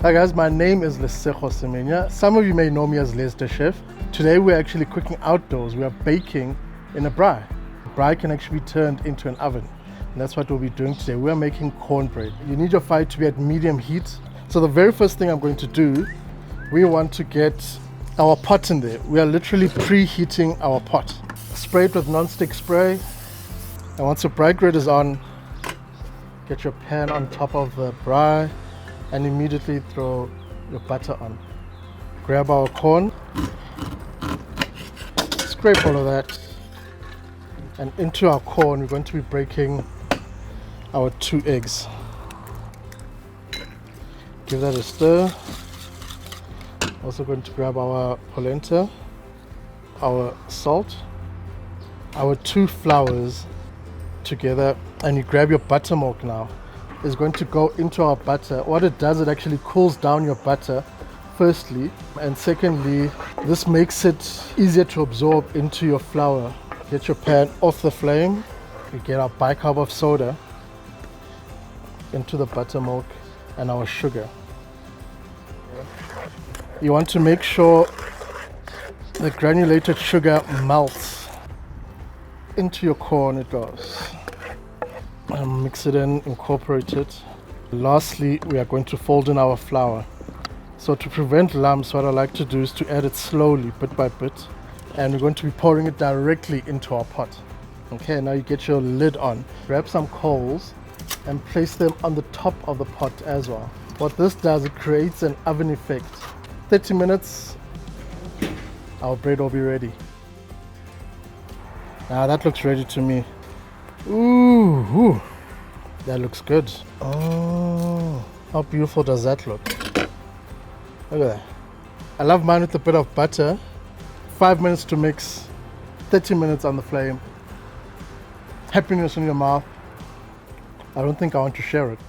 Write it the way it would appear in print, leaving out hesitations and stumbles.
Hi guys, my name is Lesego Semenya. Some of you may know me as Les the Chef. Today we're actually cooking outdoors. We are baking in a braai. Braai can actually be turned into an oven. And that's what we'll be doing today. We are making cornbread. You need your fire to be at medium heat. So the very first thing I'm going to do, we want to get our pot in there. We are literally preheating our pot. Spray it with non-stick spray. And once your braai grid is on, get your pan on top of the braai and immediately throw your butter on. Grab our corn, scrape all of that, and into our corn we're going to be breaking our 2 eggs. Give that a stir. Also going to grab our polenta, our salt, our 2 flours together, and you grab your buttermilk now. Is going to go into our butter. What it does, it actually cools down your butter firstly, and secondly this makes it easier to absorb into your flour. Get your pan off the flame. We get our bicarb of soda into the buttermilk and our sugar. You want to make sure the granulated sugar melts into your corn. It goes. And mix it in, incorporate it. Lastly, we are going to fold in our flour. So to prevent lumps, what I like to do is to add it slowly, bit by bit, and we're going to be pouring it directly into our pot. Okay, now you get your lid on. Grab some coals and place them on the top of the pot as well. What this does, it creates an oven effect. 30 minutes, our bread will be ready. Now that looks ready to me. Ooh, that looks good. Oh, how beautiful does that look? Look at that. I love mine with a bit of butter. 5 minutes to mix, 30 minutes on the flame. Happiness in your mouth. I don't think I want to share it.